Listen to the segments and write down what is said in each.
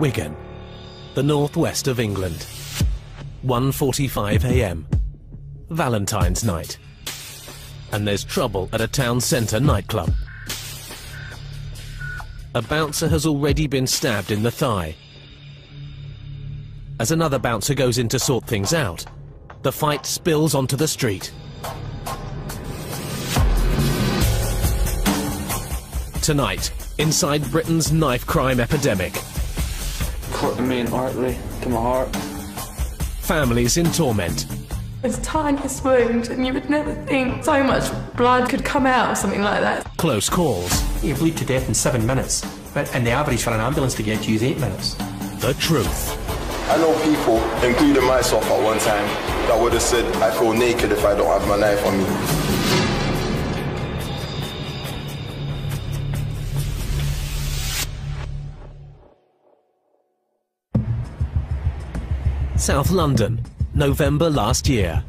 Wigan, the northwest of England. 1:45 a.m. Valentine's night. And there's trouble at a town centre nightclub. A bouncer has already been stabbed in the thigh. As another bouncer goes in to sort things out, the fight spills onto the street. Tonight, inside Britain's knife crime epidemic. Cut the main artery to my heart. Families in torment. It's the tiniest wound, and you would never think so much blood could come out of something like that. Close calls. You bleed to death in 7 minutes, and the average for an ambulance to get to you is 8 minutes. The truth. I know people, including myself at one time, that would have said I feel naked if I don't have my knife on me. South London, November last year.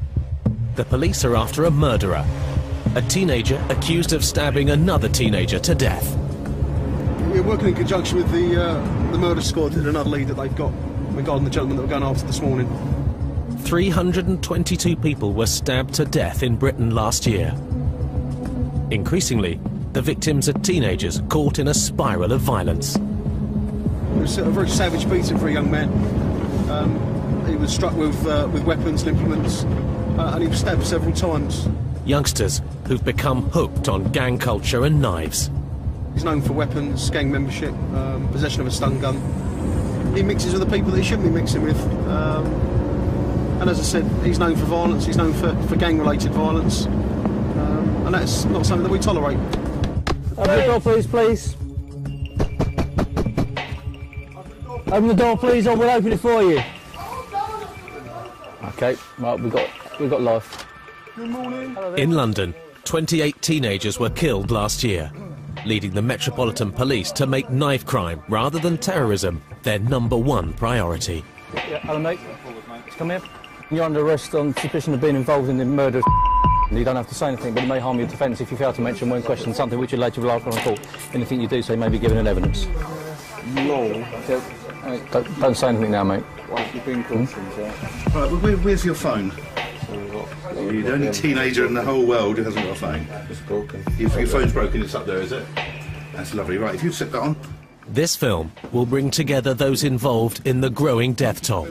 The police are after a murderer, a teenager accused of stabbing another teenager to death. We're working in conjunction with the murder squad and another lead that they've got regarding the gentleman that we're going after this morning. 322 people were stabbed to death in Britain last year. Increasingly, the victims are teenagers caught in a spiral of violence. It was a very savage beating for a young man. He was struck with weapons and implements, and he was stabbed several times. Youngsters who've become hooked on gang culture and knives. He's known for weapons, gang membership, possession of a stun gun. He mixes with the people that he shouldn't be mixing with. And as I said, he's known for violence, he's known for gang-related violence. And that's not something that we tolerate. Open the door, please. Open the door, please, or we'll open it for you. Okay, right, we've got life. Good morning. In London, 28 teenagers were killed last year, leading the Metropolitan Police to make knife crime, rather than terrorism, their #1 priority. Yeah, hello, mate. Come here. You're under arrest on suspicion of being involved in the murder of You don't have to say anything, but it may harm your defence if you fail to mention when questioned something which you later rely upon in court. Anything you do say may be given in evidence. No. Don't say anything now, mate. Why you been questions, Right, well, where's your phone? You're the only teenager in the whole world who hasn't got a phone. It's broken. Your phone's broken, it's up there, is it? That's lovely. Right, if you sit that on. This film will bring together those involved in the growing death toll.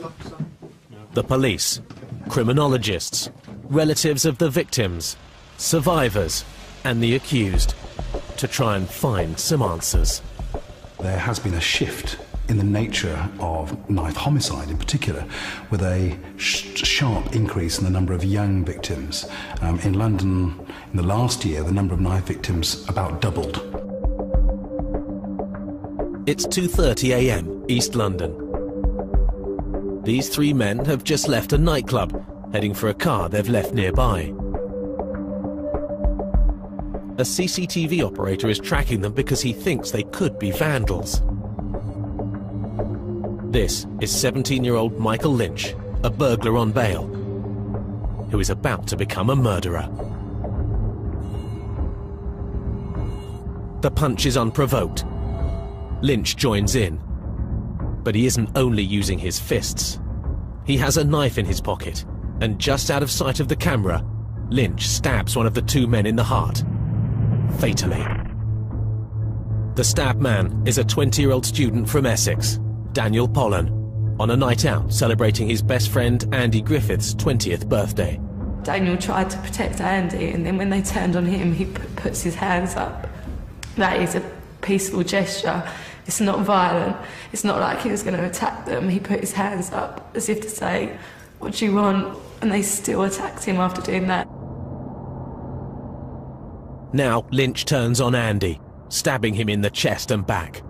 The police, criminologists, relatives of the victims, survivors, and the accused, to try and find some answers. There has been a shift in the nature of knife homicide in particular, with a sharp increase in the number of young victims. In London, in the last year, the number of knife victims about doubled. It's 2:30 a.m, East London. These three men have just left a nightclub, heading for a car they've left nearby. A CCTV operator is tracking them because he thinks they could be vandals. This is 17-year-old Michael Lynch, a burglar on bail, who is about to become a murderer. The punch is unprovoked. Lynch joins in, but he isn't only using his fists. He has a knife in his pocket, and just out of sight of the camera, Lynch stabs one of the two men in the heart, fatally. The stabbed man is a 20-year-old student from Essex, Daniel Pollen, on a night out celebrating his best friend Andy Griffith's 20th birthday. Daniel tried to protect Andy, and then when they turned on him, he puts his hands up. That is a peaceful gesture. It's not violent. It's not like he was going to attack them. He put his hands up as if to say, "What do you want?" And they still attacked him after doing that. Now Lynch turns on Andy, stabbing him in the chest and back.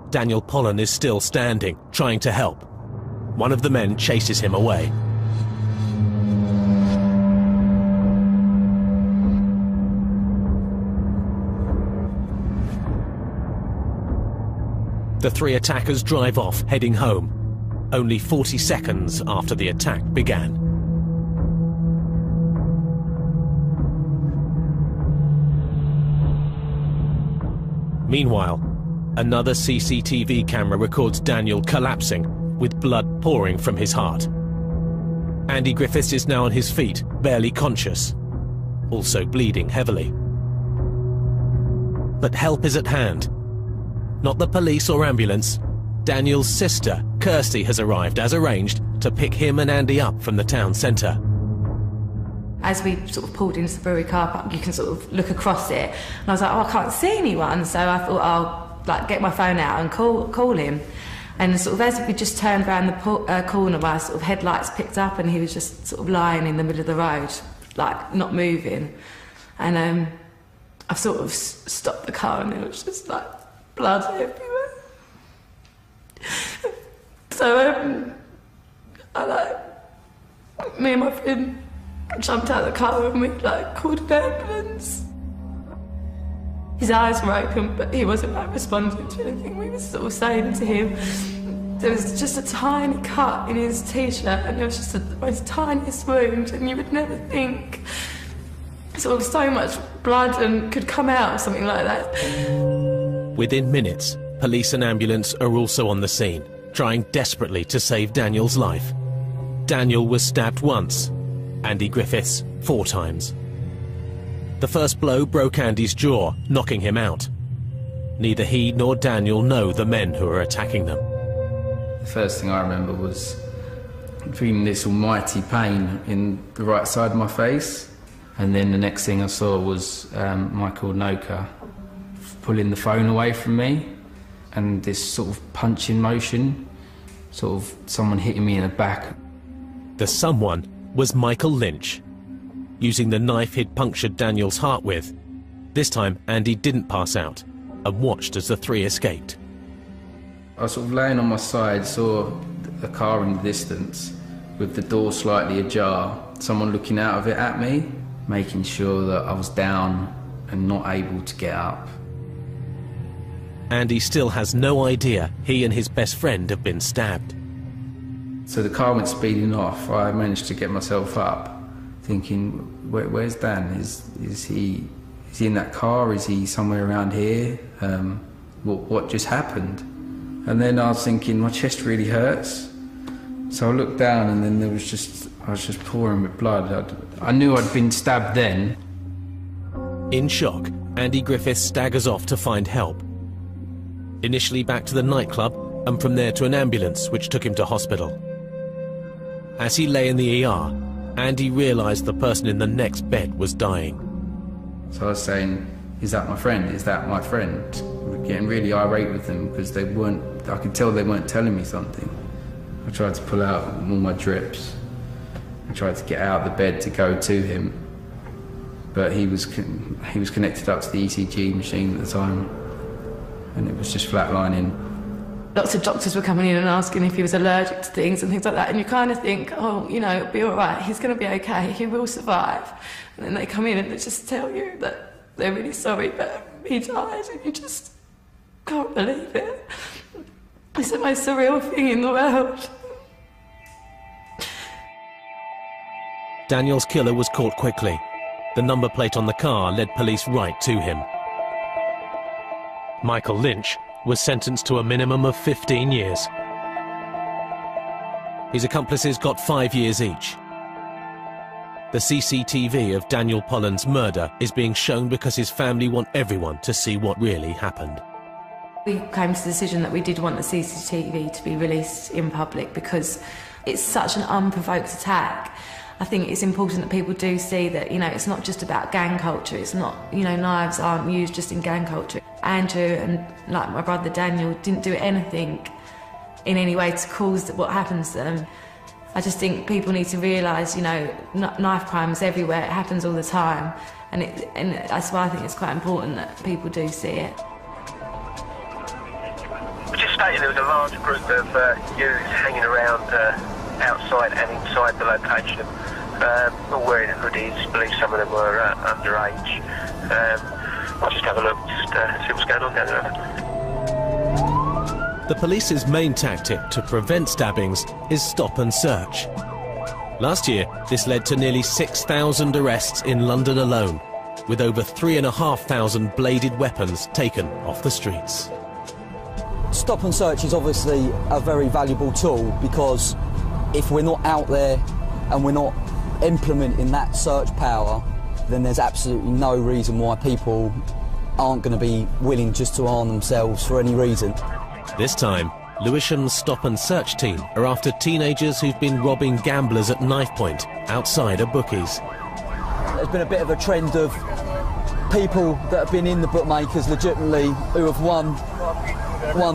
Daniel Pollen is still standing, trying to help. One of the men chases him away. The three attackers drive off, heading home, only 40 seconds after the attack began. Meanwhile, another CCTV camera records Daniel collapsing with blood pouring from his heart. Andy Griffiths is now on his feet, barely conscious, also bleeding heavily. But help is at hand. Not the police or ambulance. Daniel's sister, Kirsty, has arrived as arranged to pick him and Andy up from the town centre. As we sort of pulled into the brewery car park, you can sort of look across it, and I was like, oh, I can't see anyone, so I thought I'll get my phone out and call him. And sort of as we just turned around the corner, my sort of headlights picked up, and he was just sort of lying in the middle of the road, like not moving. And I sort of stopped the car, and there was just like blood everywhere. So me and my friend jumped out of the car and we called an ambulance. His eyes were open, but he wasn't responding to anything we were sort of saying to him. There was just a tiny cut in his t-shirt, and there was just the most tiniest wound, and you would never think so much blood and could come out or something like that. Within minutes, police and ambulance are also on the scene, trying desperately to save Daniel's life. Daniel was stabbed once, Andy Griffiths 4 times. The first blow broke Andy's jaw, knocking him out. Neither he nor Daniel know the men who are attacking them. The first thing I remember was feeling this almighty pain in the right side of my face, and then the next thing I saw was Michael Noka pulling the phone away from me, and this sort of punching motion, sort of someone hitting me in the back. The someone was Michael Lynch, using the knife he'd punctured Daniel's heart with. This time, Andy didn't pass out and watched as the 3 escaped. I was sort of laying on my side, saw a car in the distance with the door slightly ajar, someone looking out of it at me, making sure that I was down and not able to get up. Andy still has no idea he and his best friend have been stabbed. So the car went speeding off. I managed to get myself up, thinking, where's Dan? Is he in that car? Is he somewhere around here? What just happened? And then I was thinking, my chest really hurts. So I looked down, and then I was just pouring with blood. I knew I'd been stabbed then. In shock, Andy Griffiths staggers off to find help. Initially back to the nightclub, and from there to an ambulance which took him to hospital. As he lay in the ER, Andy realised the person in the next bed was dying. So I was saying, is that my friend? Is that my friend? Getting really irate with them because I could tell they weren't telling me something. I tried to pull out all my drips. I tried to get out of the bed to go to him, but he was connected up to the ECG machine at the time, and it was just flatlining. Lots of doctors were coming in and asking if he was allergic to things and things like that, and you kind of think, oh, it'll be all right, he's going to be okay, he will survive. And then they come in and they just tell you that they're really sorry, but he died, and you just can't believe it. It's the most surreal thing in the world. Daniel's killer was caught quickly. The number plate on the car led police right to him. Michael Lynch was sentenced to a minimum of 15 years. His accomplices got 5 years each. The CCTV of Daniel Polland's murder is being shown because his family want everyone to see what really happened. We came to the decision that we did want the CCTV to be released in public because it's such an unprovoked attack. I think it's important that people do see that, it's not just about gang culture. It's not, knives aren't used just in gang culture. Andrew and, my brother Daniel didn't do anything in any way to cause what happens to them. I just think people need to realise, knife crime is everywhere. It happens all the time. And that's why I think it's quite important that people do see it. We just stated there was a large group of youths hanging around outside and inside the location, all wearing hoodies. I believe some of them were underage. I'll just have a look, just see what's going on down there. The police's main tactic to prevent stabbings is stop and search. Last year, this led to nearly 6,000 arrests in London alone, with over 3,500 bladed weapons taken off the streets. Stop and search is obviously a very valuable tool, because if we're not out there and we're not implementing that search power, then there's absolutely no reason why people aren't going to be willing just to arm themselves for any reason. This time, Lewisham's stop and search team are after teenagers who've been robbing gamblers at knife point outside a bookies. There's been a bit of a trend of people that have been in the bookmakers legitimately, who have won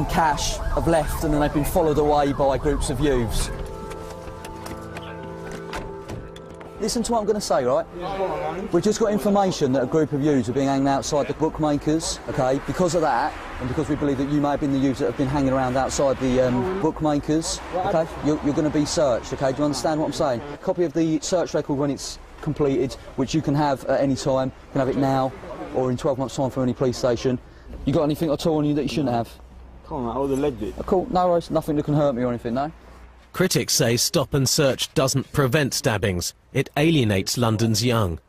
cash, have left, and then they've been followed away by groups of youths. Listen to what I'm going to say, right? We've just got information that a group of youths are being hanging outside the bookmakers, OK? Because of that, and because we believe that you may have been the youths that have been hanging around outside the bookmakers, OK? You're going to be searched, OK? Do you understand what I'm saying? A copy of the search record when it's completed, which you can have at any time. You can have it now or in 12 months' time from any police station. You got anything at all on you that you shouldn't have? Come on, all the lead bit. Cool, no worries, nothing that can hurt me or anything, no? Critics say stop and search doesn't prevent stabbings. It alienates London's young.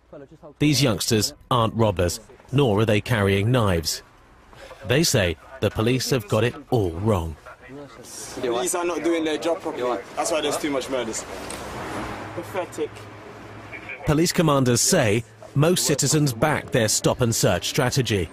These youngsters aren't robbers, nor are they carrying knives. They say the police have got it all wrong. The police are not doing their job properly. That's why there's too much murders. Pathetic. Police commanders say most citizens back their stop and search strategy.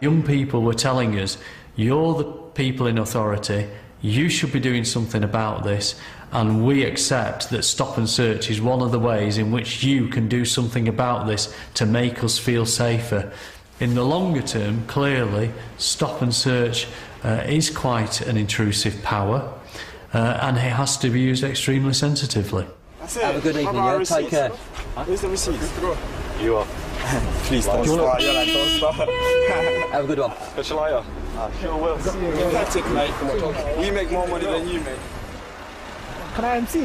Young people were telling us, you're the people in authority, you should be doing something about this, and we accept that stop and search is one of the ways in which you can do something about this to make us feel safer. In the longer term, clearly, stop and search is quite an intrusive power, and it has to be used extremely sensitively. Have a good evening, yeah? Take care. Where's the receipts? You are. Please don't start. Don't start. Have a good one. Shall I? Sure will. Pathetic, mate. We make more money than you, mate. Can I MC?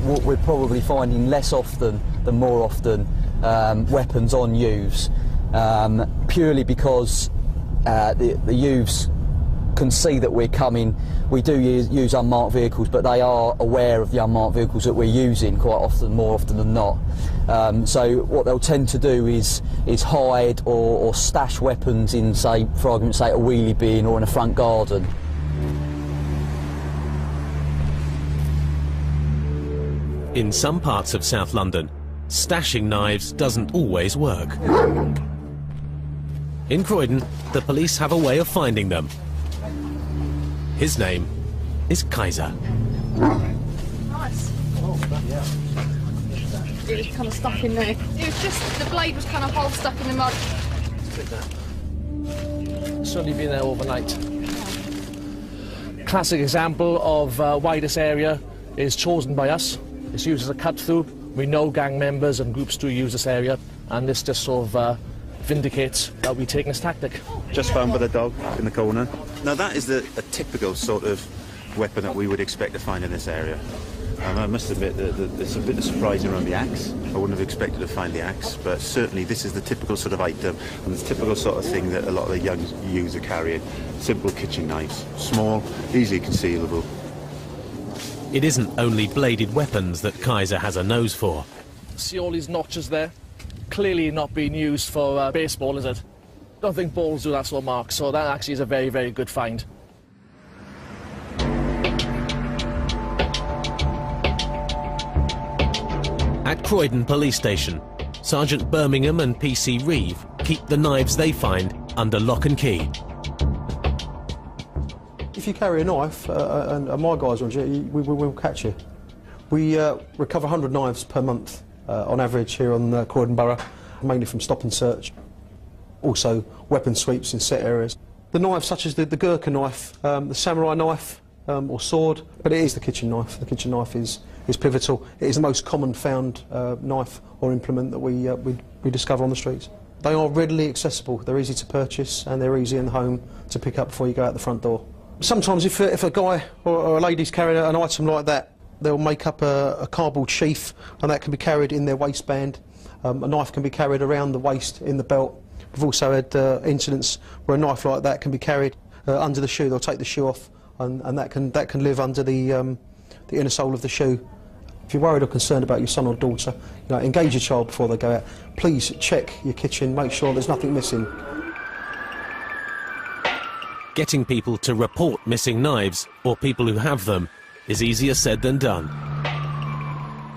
What we're probably finding less often than more often, weapons on youths, purely because the youths can see that we're coming. We do use unmarked vehicles, but they are aware of the unmarked vehicles that we're using quite often, more often than not. So what they'll tend to do is hide or stash weapons in, say, for argument's sake, a wheelie bin or in a front garden. In some parts of South London, stashing knives doesn't always work. In Croydon, the police have a way of finding them. His name is Kaiser. Nice. It was kind of stuck in there. It was just, the blade was kind of half stuck in the mud. It's only been there overnight. Classic example of why this area is chosen by us. It's used as a cut-through. We know gang members and groups do use this area, and this just sort of vindicates that we're taking this tactic. Just found by the dog in the corner. Now that is a typical sort of weapon that we would expect to find in this area. I must admit that there's a bit of surprising around the axe. I wouldn't have expected to find the axe, but certainly this is the typical sort of item and the typical sort of thing that a lot of the young youths are carrying. Simple kitchen knives, small, easily concealable. It isn't only bladed weapons that Kaiser has a nose for. See all these notches there? Clearly not being used for baseball, is it? Don't think balls do that sort of mark, so that actually is a very, very good find. At Croydon Police Station, Sergeant Birmingham and PC Reeve keep the knives they find under lock and key. If you carry a knife, and my guys are on duty, we will catch you. We recover 100 knives per month on average here on Croydon Borough, mainly from stop and search. Also weapon sweeps in set areas. The knives such as the Gurkha knife, the samurai knife or sword, but it is the kitchen knife. The kitchen knife is pivotal. It is the most common found knife or implement that we discover on the streets. They are readily accessible, they're easy to purchase and they're easy in the home to pick up before you go out the front door. Sometimes if a guy or a lady's carrying an item like that, they'll make up a cardboard sheath and that can be carried in their waistband. A knife can be carried around the waist in the belt. We've also had incidents where a knife like that can be carried under the shoe. They'll take the shoe off and that can live under the inner sole of the shoe If you're worried or concerned about your son or daughter, you know, engage your child before they go out. Please check your kitchen, make sure there's nothing missing. Getting people to report missing knives, or people who have them, is easier said than done.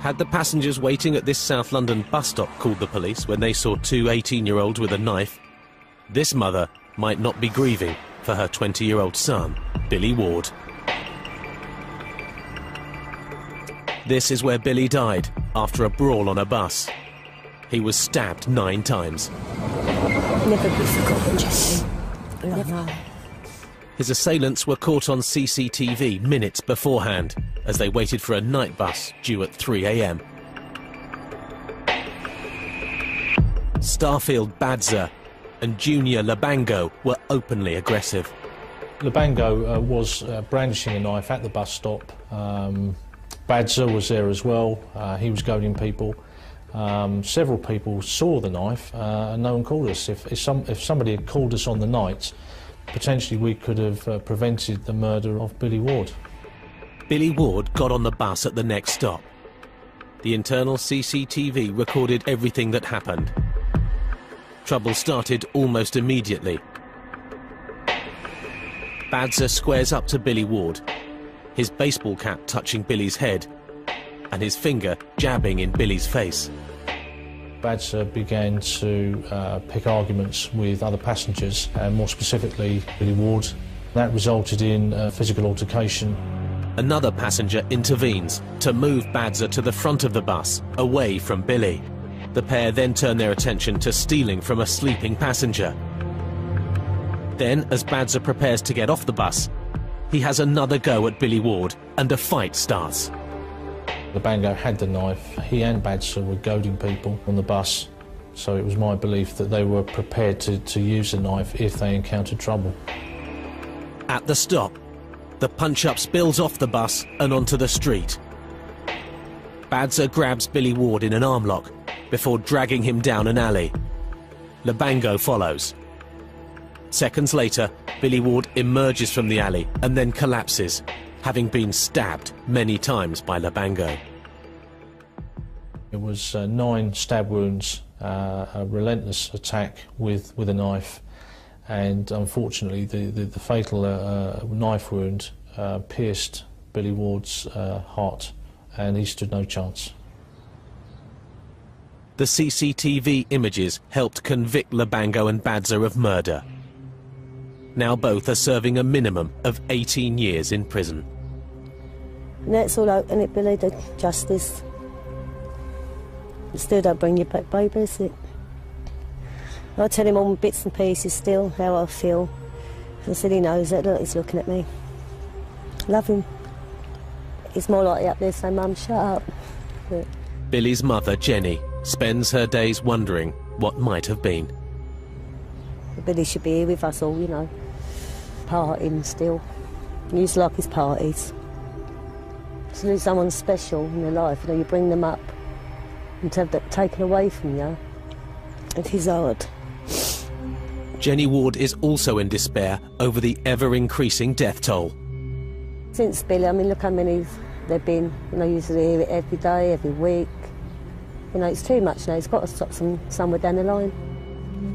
Had the passengers waiting at this South London bus stop called the police when they saw two 18-year-olds with a knife, this mother might not be grieving for her 20-year-old son, Billy Ward. This is where Billy died after a brawl on a bus. He was stabbed 9 times. Never be forgotten, Jesse. Never. His assailants were caught on CCTV minutes beforehand as they waited for a night bus due at 3 a.m. Starfield Badza and Junior Labango were openly aggressive. Labango was brandishing a knife at the bus stop. Badza was there as well. He was goading people. Several people saw the knife and no one called us. If somebody had called us on the night, potentially we could have prevented the murder of Billy Ward. Billy Ward got on the bus at the next stop. The internal CCTV recorded everything that happened. Trouble started almost immediately. Badza squares up to Billy Ward, his baseball cap touching Billy's head and his finger jabbing in Billy's face. Badza began to pick arguments with other passengers, and more specifically Billy Ward. That resulted in a physical altercation. Another passenger intervenes to move Badza to the front of the bus, away from Billy. The pair then turn their attention to stealing from a sleeping passenger. Then, as Badza prepares to get off the bus, he has another go at Billy Ward, and a fight starts. Labango had the knife. He and Badza were goading people on the bus, so it was my belief that they were prepared to use the knife if they encountered trouble. At the stop, the punch-up spills off the bus and onto the street. Badza grabs Billy Ward in an arm lock before dragging him down an alley. Labango follows. Seconds later, Billy Ward emerges from the alley and then collapses, having been stabbed many times by Labango. It was 9 stab wounds, a relentless attack with a knife, and unfortunately the fatal knife wound pierced Billy Ward's heart, and he stood no chance. The CCTV images helped convict Labango and Badza of murder. Now both are serving a minimum of 18 years in prison. And that's all out, and it, Billy, the justice. It still don't bring you back, baby, is it? I tell him all bits and pieces still, how I feel. I said he knows it, look, he's looking at me. Love him. He's more likely up there saying, Mum, shut up. But Billy's mother, Jenny, spends her days wondering what might have been. Billy should be here with us all, you know, partying still. He used to like his parties. To lose someone special in their life, you know, you bring them up, and to have that taken away from you, it is hard. Jenny Ward is also in despair over the ever-increasing death toll. Since Billy, I mean, look how many there've been, you know, usually hear it every day, every week. You know, it's too much now, it's got to stop somewhere down the line.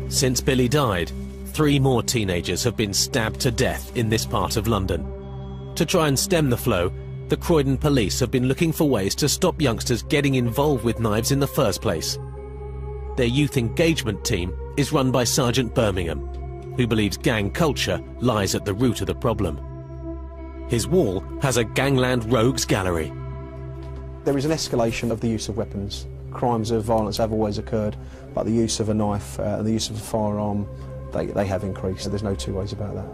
Since Billy died, 3 more teenagers have been stabbed to death in this part of London. To try and stem the flow, the Croydon police have been looking for ways to stop youngsters getting involved with knives in the first place. Their youth engagement team is run by Sergeant Birmingham, who believes gang culture lies at the root of the problem. His wall has a Gangland Rogues Gallery. There is an escalation of the use of weapons. Crimes of violence have always occurred, but the use of a knife and the use of a firearm, they have increased. There's no two ways about that.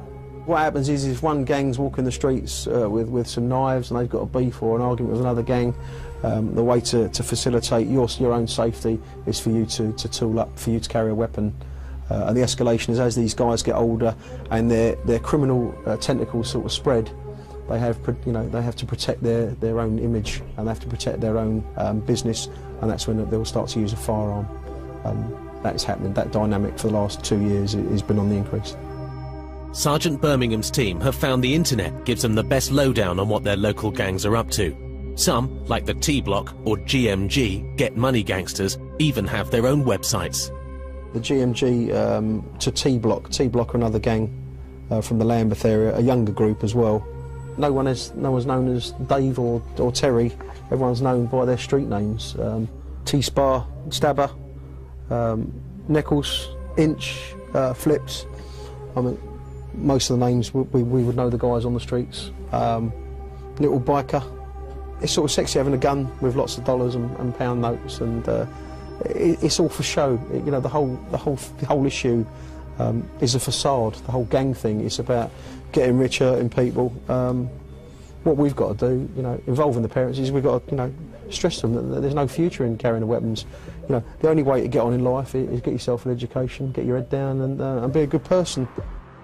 What happens is if one gang's walking the streets with some knives and they've got a beef or an argument with another gang, the way to facilitate your own safety is for you to tool up, for you to carry a weapon. And the escalation is as these guys get older and their criminal tentacles sort of spread, they have to protect their own image and they have to protect their own business, and that's when they'll start to use a firearm. That's happening. That dynamic for the last 2 years has been on the increase. Sergeant Birmingham's team have found the internet gives them the best lowdown on what their local gangs are up to. Some, like the T-Block or GMG, Get Money Gangsters, even have their own websites. The GMG to T-Block are another gang from the Lambeth area, a younger group as well. No one's known as Dave or Terry. Everyone's known by their street names. T-Spar, Stabber, Nichols, Inch, Flips. I mean, most of the names we would know the guys on the streets. Little Biker. It's sort of sexy having a gun with lots of dollars and pound notes, and it's all for show. You know, the whole issue is a facade. The whole gang thing is about getting rich, hurting people. What we've got to do, you know, involving the parents, is we've got to, you know, stress them that there's no future in carrying the weapons. You know, the only way to get on in life is get yourself an education, get your head down, and be a good person.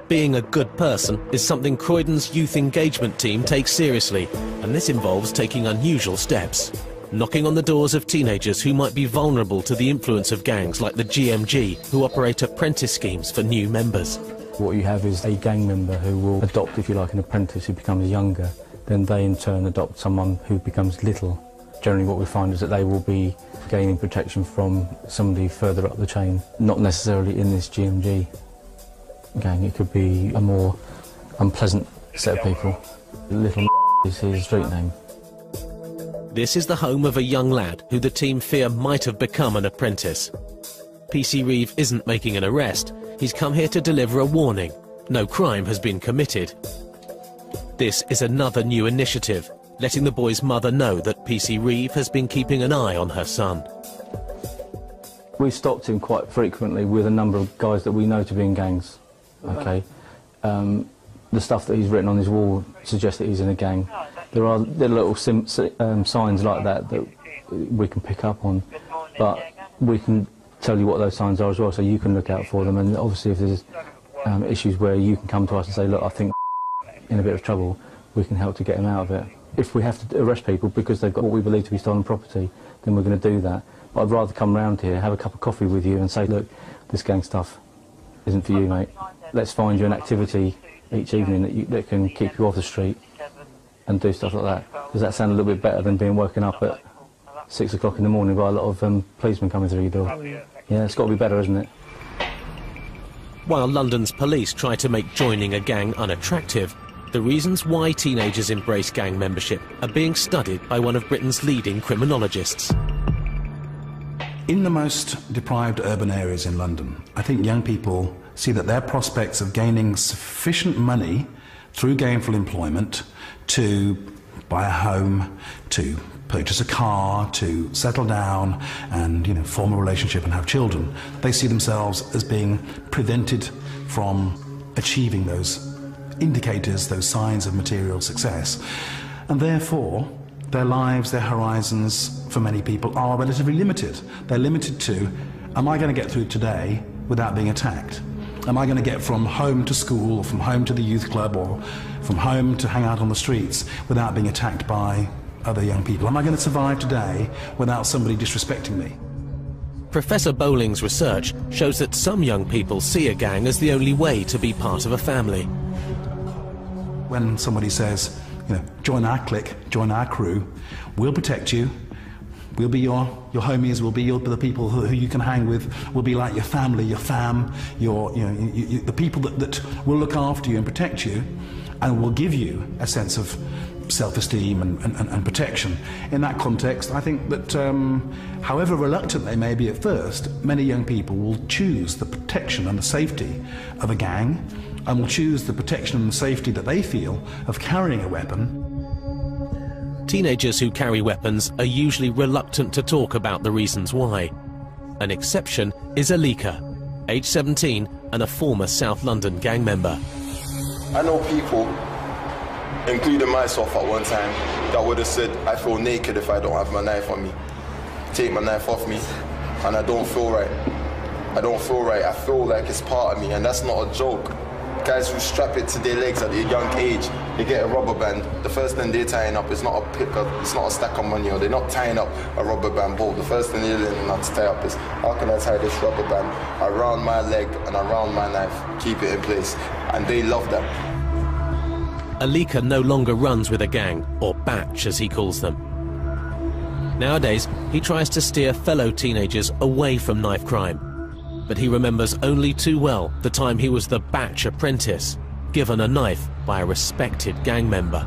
Being a good person is something Croydon's youth engagement team takes seriously, and this involves taking unusual steps. Knocking on the doors of teenagers who might be vulnerable to the influence of gangs like the GMG, who operate apprentice schemes for new members. What you have is a gang member who will adopt, if you like, an apprentice who becomes younger. Then they in turn adopt someone who becomes little. Generally what we find is that they will be gaining protection from somebody further up the chain, not necessarily in this GMG gang. It could be a more unpleasant set of people. Little is his street name. This is the home of a young lad who the team fear might have become an apprentice. PC Reeve isn't making an arrest. He's come here to deliver a warning. No crime has been committed. This is another new initiative, letting the boy's mother know that PC Reeve has been keeping an eye on her son. We've stopped him quite frequently with a number of guys that we know to be in gangs. Okay, the stuff that he's written on his wall suggests that he's in a gang. There are little signs like that we can pick up on, but we can tell you what those signs are as well, so you can look out for them. And obviously, if there's issues where you can come to us and say, look, I think in a bit of trouble, we can help to get him out of it. If we have to arrest people because they've got what we believe to be stolen property, then we're going to do that. But I'd rather come round here, have a cup of coffee with you and say, look, this gang stuff isn't for you, mate. Let's find you an activity each evening that can keep you off the street and do stuff like that. Does that sound a little bit better than being woken up at 6 o'clock in the morning by a lot of policemen coming through your door? Yeah, it's got to be better, isn't it? While London's police try to make joining a gang unattractive, the reasons why teenagers embrace gang membership are being studied by one of Britain's leading criminologists. In the most deprived urban areas in London, I think young people see that their prospects of gaining sufficient money through gainful employment to buy a home, to purchase a car, to settle down and, you know, form a relationship and have children, they see themselves as being prevented from achieving those indicators, those signs of material success. And therefore, their lives, their horizons, for many people, are relatively limited. They're limited to, am I going to get through today without being attacked? Am I going to get from home to school, or from home to the youth club, or from home to hang out on the streets without being attacked by other young people? Am I going to survive today without somebody disrespecting me? Professor Bowling's research shows that some young people see a gang as the only way to be part of a family. When somebody says, you know, join our clique, join our crew, we'll protect you, we'll be your homies, we'll be the people who you can hang with, we'll be like your family, your fam, the people that will look after you and protect you, and will give you a sense of self-esteem and protection. In that context, I think that however reluctant they may be at first, many young people will choose the protection and the safety of a gang, and will choose the protection and the safety that they feel of carrying a weapon. Teenagers who carry weapons are usually reluctant to talk about the reasons why. An exception is Alika, age 17 and a former South London gang member. I know people, including myself at one time, that would have said, I feel naked if I don't have my knife on me. Take my knife off me, and I don't feel right. I don't feel right. I feel like it's part of me, and that's not a joke. Guys who strap it to their legs at a young age, they get a rubber band. The first thing they're tying up is not a picker, it's not a stack of money, or they're not tying up a rubber band bolt. The first thing they're learning how to tie up is, how can I tie this rubber band around my leg and around my knife, keep it in place. And they love that. Alika no longer runs with a gang, or batch as he calls them. Nowadays, he tries to steer fellow teenagers away from knife crime. But he remembers only too well the time he was the batch apprentice, given a knife by a respected gang member.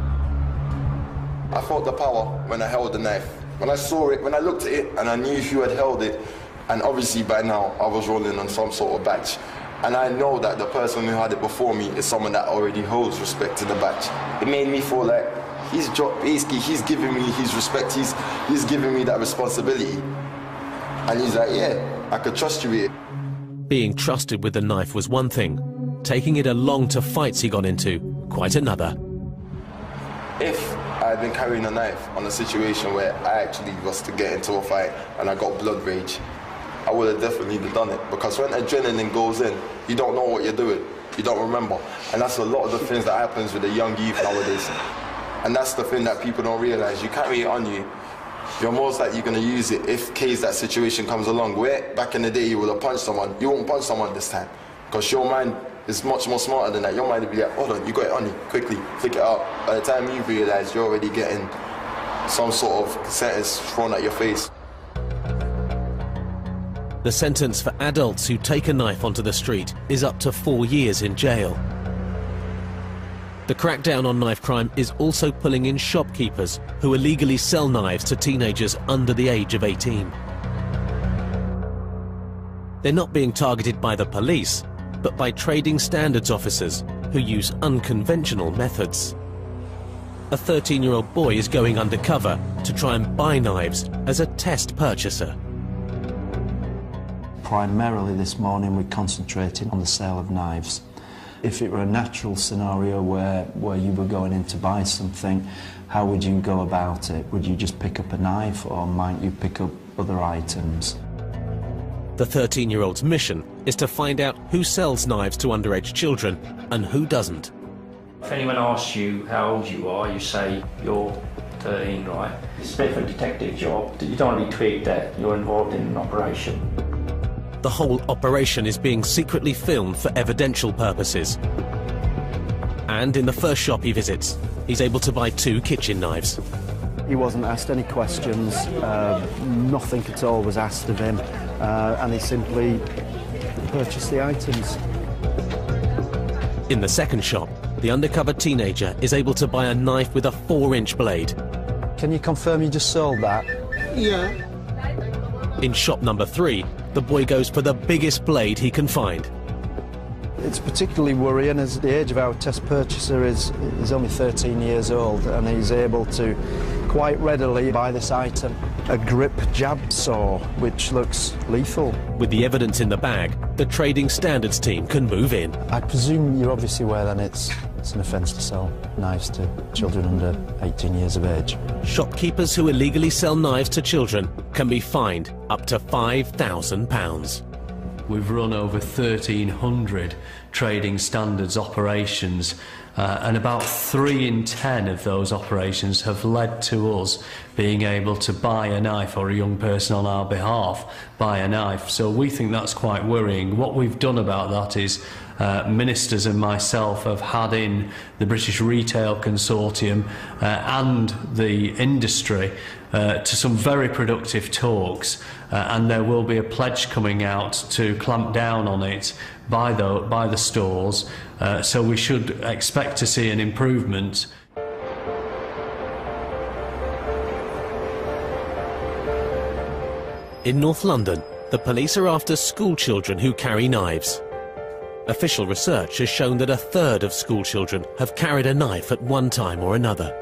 I felt the power when I held the knife. When I saw it, when I looked at it and I knew who had held it, and obviously by now I was rolling on some sort of badge. And I know that the person who had it before me is someone that already holds respect to the badge. It made me feel like basically he's giving me his respect, he's giving me that responsibility. And he's like, yeah, I could trust you with it. Being trusted with the knife was one thing. Taking it along to fights he got into, quite another. If I had been carrying a knife on a situation where I actually was to get into a fight and I got blood rage, I would have definitely done it. Because when adrenaline goes in, you don't know what you're doing. You don't remember. And that's a lot of the things that happens with the young youth nowadays. And that's the thing that people don't realize. You carry it on you. You're most likely going to use it if case that situation comes along. Where back in the day you would have punched someone, you won't punch someone this time. Because your mind is much more smarter than that. Your mind will be like, hold on, you got it on you, quickly, flick it out. By the time you realize, you're already getting some sort of sentence thrown at your face. The sentence for adults who take a knife onto the street is up to 4 years in jail. The crackdown on knife crime is also pulling in shopkeepers who illegally sell knives to teenagers under the age of 18. They're not being targeted by the police, but by trading standards officers who use unconventional methods. A 13-year-old boy is going undercover to try and buy knives as a test purchaser. Primarily this morning we concentrated on the sale of knives. If it were a natural scenario where you were going in to buy something, how would you go about it? Would you just pick up a knife, or might you pick up other items? The 13-year-old's mission is to find out who sells knives to underage children and who doesn't. If anyone asks you how old you are, you say you're 13, right? It's a bit of a detective job. You don't want to be twigged that you're involved in an operation. The whole operation is being secretly filmed for evidential purposes. And in the first shop he visits, he's able to buy 2 kitchen knives. He wasn't asked any questions, nothing at all was asked of him, and he simply purchased the items. In the second shop, the undercover teenager is able to buy a knife with a 4-inch blade. Can you confirm you just sold that? Yeah. In shop number 3, the boy goes for the biggest blade he can find. It's particularly worrying as the age of our test purchaser is only 13 years old, and he's able to quite readily buy this item. A grip jab saw, which looks lethal. With the evidence in the bag, the trading standards team can move in. I presume you're obviously aware then it's an offence to sell knives to children under 18 years of age. Shopkeepers who illegally sell knives to children can be fined up to £5,000. We've run over 1,300 trading standards operations, and about 3 in 10 of those operations have led to us being able to buy a knife, or a young person on our behalf buy a knife. So we think that's quite worrying. What we've done about that is ministers and myself have had in the British Retail Consortium and the industry to some very productive talks, and there will be a pledge coming out to clamp down on it by the stores, so we should expect to see an improvement. In North London, the police are after school children who carry knives. Official research has shown that 1/3 of school children have carried a knife at one time or another.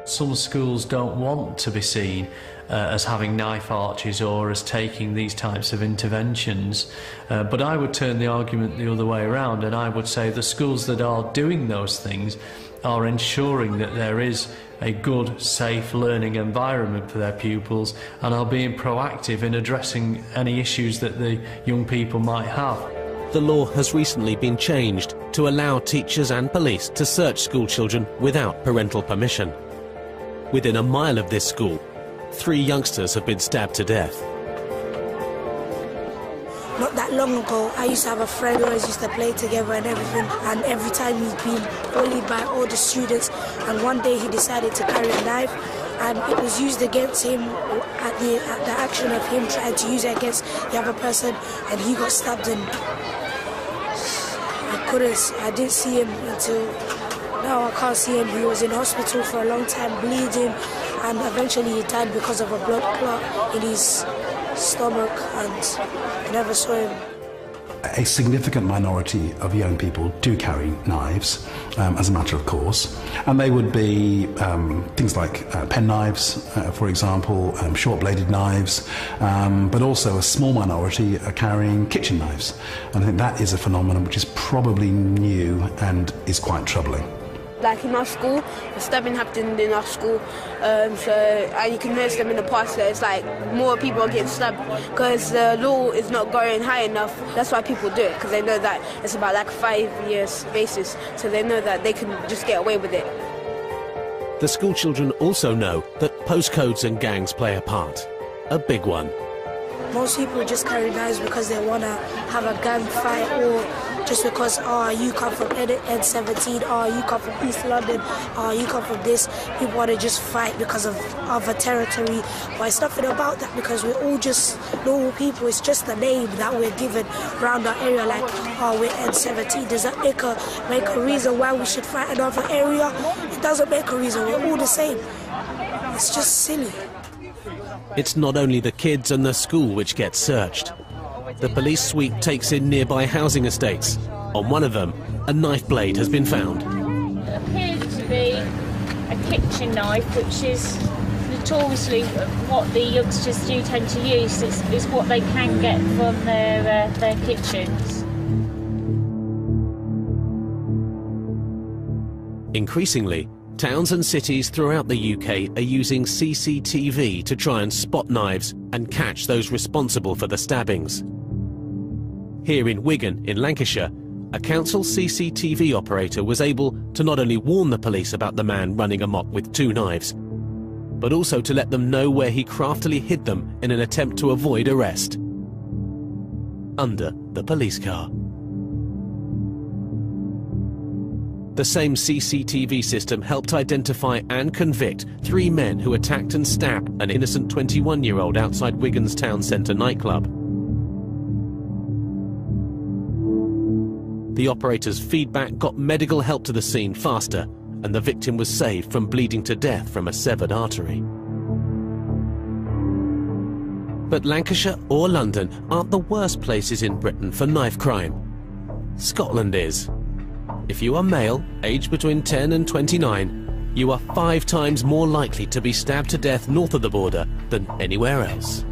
Some schools don't want to be seen as having knife arches or as taking these types of interventions, but I would turn the argument the other way around, and I would say the schools that are doing those things are ensuring that there is a good, safe learning environment for their pupils, and are being proactive in addressing any issues that the young people might have. The law has recently been changed to allow teachers and police to search school children without parental permission. Within a mile of this school, 3 youngsters have been stabbed to death. Not that long ago, I used to have a friend who always used to play together and everything, and every time he's been bullied by all the students, and one day he decided to carry a knife, and it was used against him at the action of him trying to use it against the other person, and he got stabbed, and I didn't see him until now. I can't see him. He was in hospital for a long time, bleeding, and eventually he died because of a blood clot in his stomach, and I never saw him. A significant minority of young people do carry knives as a matter of course, and they would be things like pen knives, for example, short-bladed knives, but also a small minority are carrying kitchen knives. And I think that is a phenomenon which is probably new and is quite troubling. Like in our school, the stabbing happened in our school, and you can notice them in the past that it's like more people are getting stabbed because the law is not going high enough. That's why people do it, because they know that it's about like 5 years basis, so they know that they can just get away with it. The school children also know that postcodes and gangs play a part, a big one. Most people just carry knives because they want to have a gang fight, or just because, you come from N17, you come from East London, you come from this. People want to just fight because of other territory. But it's nothing about that, because we're all just normal people. It's just a name that we're given around our area, like, we're N17. Does that make a reason why we should fight another area? It doesn't make a reason. We're all the same. It's just silly. It's not only the kids and the school which get searched. The police sweep takes in nearby housing estates. On one of them, a knife blade has been found. It appears to be a kitchen knife, which is notoriously what the youngsters do tend to use. It's what they can get from their kitchens. Increasingly, towns and cities throughout the UK are using CCTV to try and spot knives and catch those responsible for the stabbings. Here in Wigan, in Lancashire, a council CCTV operator was able to not only warn the police about the man running amok with 2 knives, but also to let them know where he craftily hid them in an attempt to avoid arrest. Under the police car. The same CCTV system helped identify and convict 3 men who attacked and stabbed an innocent 21-year-old outside Wigan's town centre nightclub. The operator's feedback got medical help to the scene faster, and the victim was saved from bleeding to death from a severed artery. But Lancashire or London aren't the worst places in Britain for knife crime. Scotland is. If you are male, aged between 10 and 29, you are 5 times more likely to be stabbed to death north of the border than anywhere else.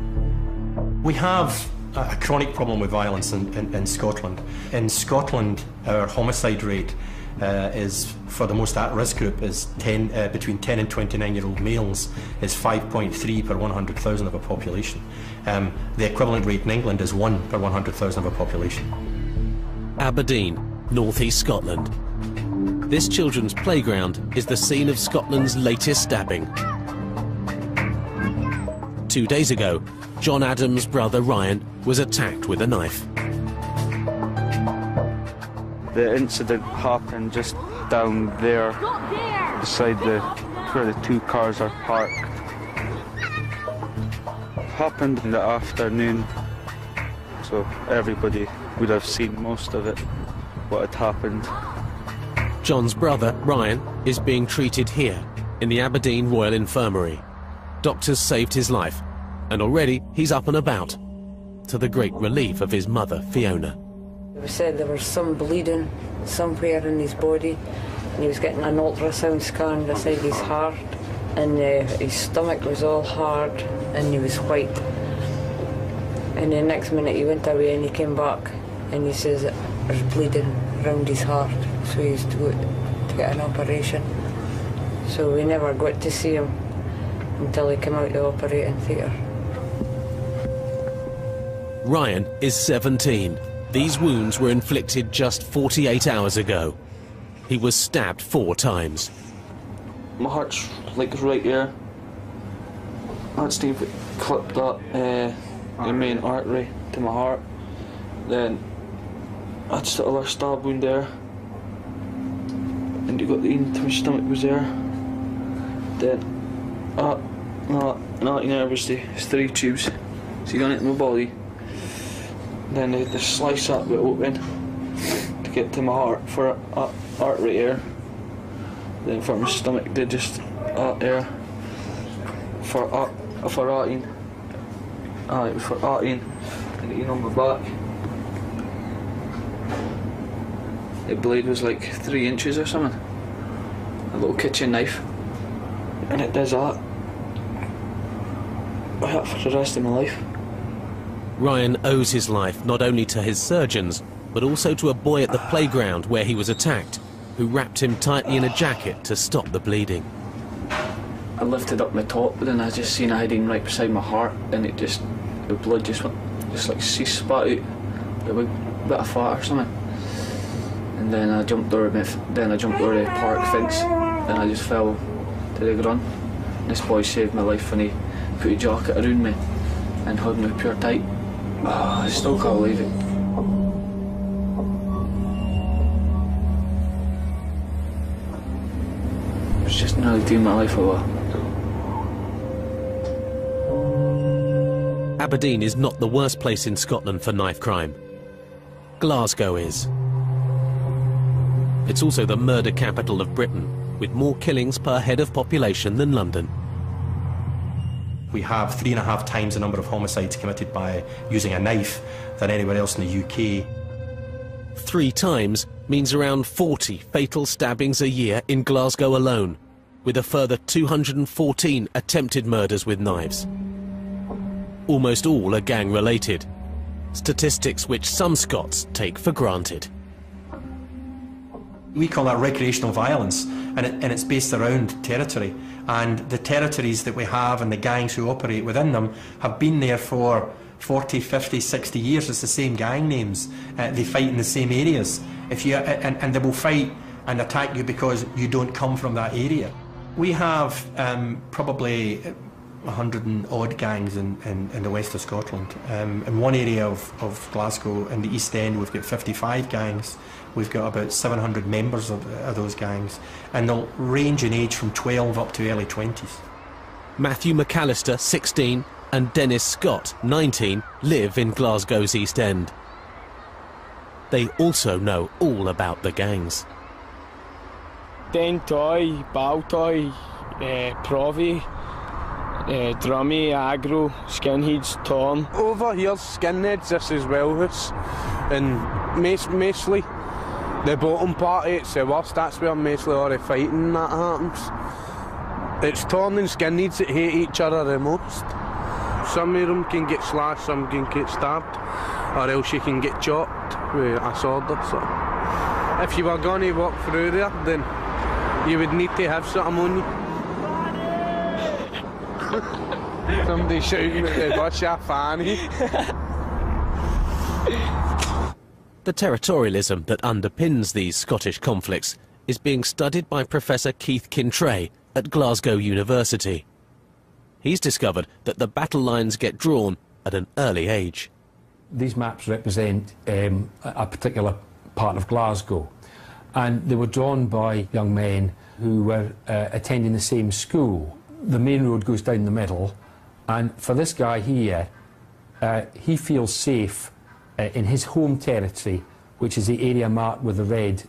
We have a chronic problem with violence in Scotland. In Scotland, our homicide rate is, for the most at-risk group, is between 10 and 29-year-old males is 5.3 per 100,000 of a population. The equivalent rate in England is 1 per 100,000 of a population. Aberdeen, northeast Scotland. This children's playground is the scene of Scotland's latest stabbing. 2 days ago, John Adams' brother Ryan was attacked with a knife. The incident happened just down there, beside where the 2 cars are parked. Happened in the afternoon, so everybody would have seen most of it, what had happened. John's brother, Ryan, is being treated here, in the Aberdeen Royal Infirmary. Doctors saved his life, and already he's up and about, to the great relief of his mother, Fiona. They said there was some bleeding somewhere in his body, and he was getting an ultrasound scan beside his heart, and his stomach was all hard, and he was white. And the next minute he went away and he came back, and he says that there's bleeding around his heart, so he's to get an operation. So we never got to see him until he came out the operating theatre. Ryan is 17. These wounds were inflicted just 48 hours ago. He was stabbed 4 times. My heart's like right here. I had Steve clipped that the main artery to my heart. Then I had just a little stab wound there. And you got the into my stomach was there. Then Not university. It's 3 tubes. So you got it in my body. Then they slice up it open to get to my heart for artery air. Then for my stomach they just air for eating. It was for eating and eating on my back. The blade was like 3 inches or something. A little kitchen knife. And it does that. For the rest of my life. Ryan owes his life not only to his surgeons, but also to a boy at the playground where he was attacked, who wrapped him tightly in a jacket to stop the bleeding. I lifted up my top, but then I just seen a hiding right beside my heart, and the blood just like ceased, spat out, a bit of fat or something. And then I jumped over the park fence, then I just fell to the ground. This boy saved my life when he put a jacket around me and hugged me pure tight. I still can't believe it. I was just nearly doing my life over. Aberdeen is not the worst place in Scotland for knife crime. Glasgow is. It's also the murder capital of Britain, with more killings per head of population than London. We have 3.5 times the number of homicides committed by using a knife than anywhere else in the UK. 3 times means around 40 fatal stabbings a year in Glasgow alone, with a further 214 attempted murders with knives. Almost all are gang-related, statistics which some Scots take for granted. We call that recreational violence, and it's based around territory. And the territories that we have and the gangs who operate within them have been there for 40, 50, 60 years. It's the same gang names. They fight in the same areas. And they will fight and attack you because you don't come from that area. We have probably 100 and odd gangs in the west of Scotland. In one area of Glasgow, in the East End, we've got 55 gangs. We've got about 700 members of those gangs, and they'll range in age from 12 up to early 20s. Matthew McAllister, 16, and Dennis Scott, 19, live in Glasgow's East End. They also know all about the gangs. Dentoy, Baltoy, Provi, Drummy, Agro, Skinheads, Tom. Over here's Skinheads, this is Wellhouse, and Maceley. The bottom party, it's the worst, that's where mostly all the fighting that happens. It's Torn and Skinheads that hate each other the most. Some of them can get slashed, some can get stabbed, or else you can get chopped with a sword or something. If you were going to walk through there, then you would need to have something on you. Somebody shouting at the bus, you're fanny. The territorialism that underpins these Scottish conflicts is being studied by Professor Keith Kintray at Glasgow University. He's discovered that the battle lines get drawn at an early age. These maps represent a particular part of Glasgow, and they were drawn by young men who were attending the same school. The main road goes down the middle, and for this guy here, he feels safe in his home territory, which is the area marked with the red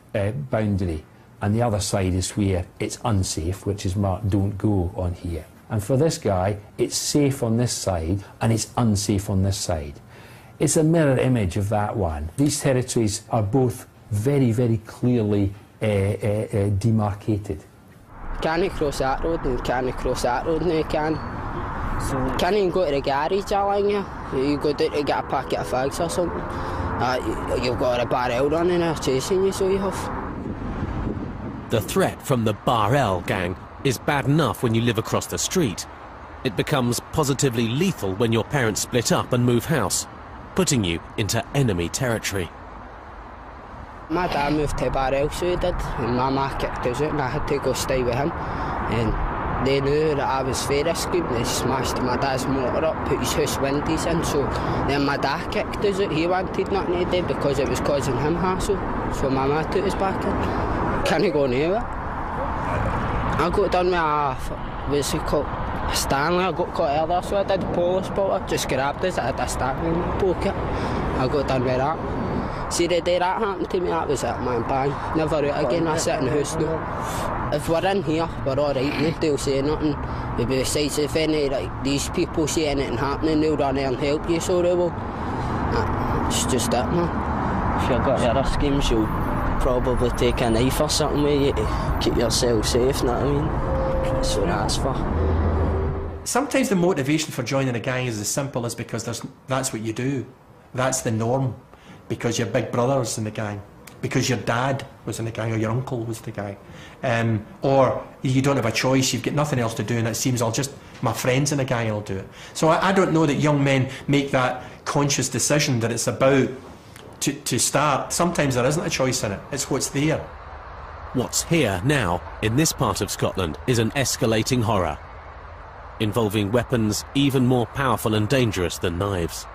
boundary, and the other side is where it's unsafe, which is marked don't go on here. And for this guy, it's safe on this side and it's unsafe on this side. It's a mirror image of that one. These territories are both very, very clearly demarcated. Can't cross that road and can't cross that road now, can. So can't even go to the garage along here. You go down to get a packet of fags or something. You've got a barrel running there chasing you, so you have. The threat from the Barrel gang is bad enough when you live across the street. It becomes positively lethal when your parents split up and move house, putting you into enemy territory. My dad moved to Barrel, so he did, and my ma kicked us out and I had to go stay with him. And they knew that I was fair risky. They smashed my dad's motor up, put his house windows in, so then my dad kicked us out. He wanted nothing to do because it was causing him hassle, so my ma took us back in. Can't go nowhere. I got done with a Stanley, I got caught earlier, so I did police, but I just grabbed us. I had a Stanley in my pocket. I got done with that. See, the day that happened to me, that was it, man, bang. Never out again, I sit in the house now. If we're in here, we're alright, nobody will say nothing. Maybe besides, if any, like, these people see anything happening, they'll run there and help you, so they will. It's just it, man. If you've got other schemes, you'll probably take a knife or something with you to keep yourself safe, you know what I mean? That's what that's for. Sometimes the motivation for joining a gang is as simple as because that's what you do. That's the norm. Because your big brother's in the gang. Because your dad was in the gang or your uncle was the gang. Or you don't have a choice, you've got nothing else to do and it seems my friend's in the gang, I'll do it. So I don't know that young men make that conscious decision that it's about to start. Sometimes there isn't a choice in it, it's what's there. What's here now, in this part of Scotland, is an escalating horror, involving weapons even more powerful and dangerous than knives.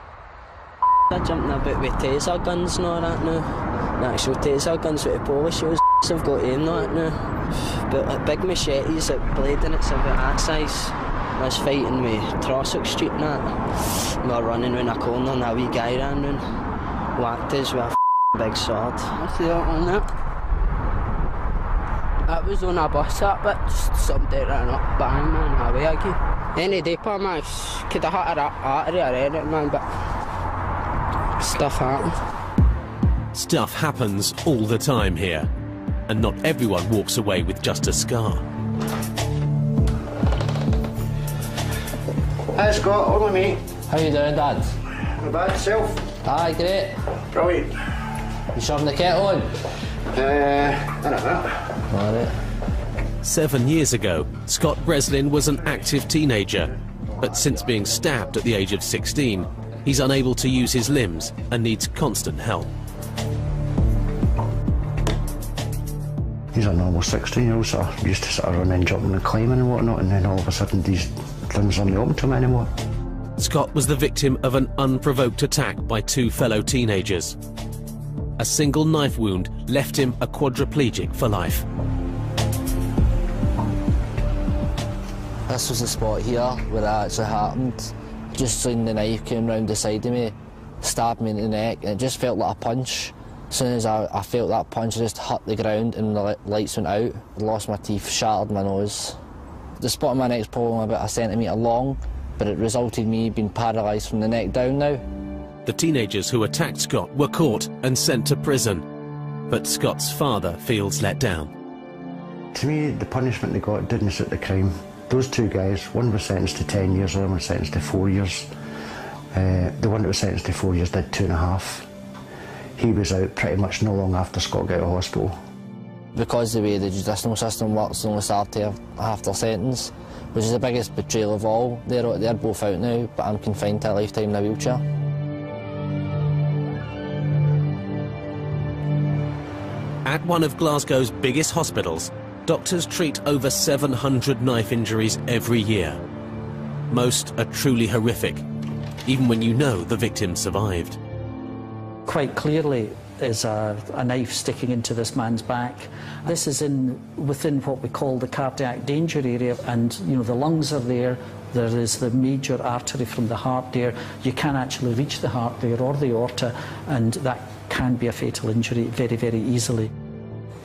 I jumped about with taser guns and all that now. The actual taser guns with the police shows have got aim on it now. But like big machetes that blade and it's about that size. I was fighting with Trossachs Street and that. We were running round a corner and a wee guy ran round. Whacked us with a big sword. What's the other one there? That was on a bus that bit, just somebody ran up, bang man, away again. Any day per man, could have hit an artery or anything man, but stuff happens. Stuff happens all the time here, and not everyone walks away with just a scar. Hi Scott, only me. How you doing, Dad? Not bad, yourself? Aye, great. Brilliant. You shoving the kettle on? I don't know. Alright. 7 years ago, Scott Breslin was an active teenager, but since being stabbed at the age of 16, he's unable to use his limbs and needs constant help. He's a normal 16-year-old, so I used to sort of run and jumping and climbing and whatnot, and then all of a sudden these limbs aren't open to him anymore. Scott was the victim of an unprovoked attack by two fellow teenagers. A single knife wound left him a quadriplegic for life. This was the spot here where it actually happened. Just seen the knife came round the side of me, stabbed me in the neck, and it just felt like a punch. As soon as I felt that punch, I just hit the ground and the lights went out. I lost my teeth, shattered my nose. The spot on my neck's probably about a centimetre long, but it resulted in me being paralysed from the neck down now. The teenagers who attacked Scott were caught and sent to prison, but Scott's father feels let down. To me, the punishment they got didn't suit the crime. Those two guys, one was sentenced to 10 years, the other one was sentenced to 4 years. The one that was sentenced to 4 years did 2.5. He was out pretty much no long after Scott got out of hospital. Because the way the judicial system works, they only served half their sentence, which is the biggest betrayal of all. They're both out now, but I'm confined to a lifetime in a wheelchair. At one of Glasgow's biggest hospitals, doctors treat over 700 knife injuries every year. Most are truly horrific, even when you know the victim survived. Quite clearly is a knife sticking into this man's back. This is within what we call the cardiac danger area, and you know the lungs are there. There is the major artery from the heart there. You can actually reach the heart there or the aorta, and that can be a fatal injury very, very easily.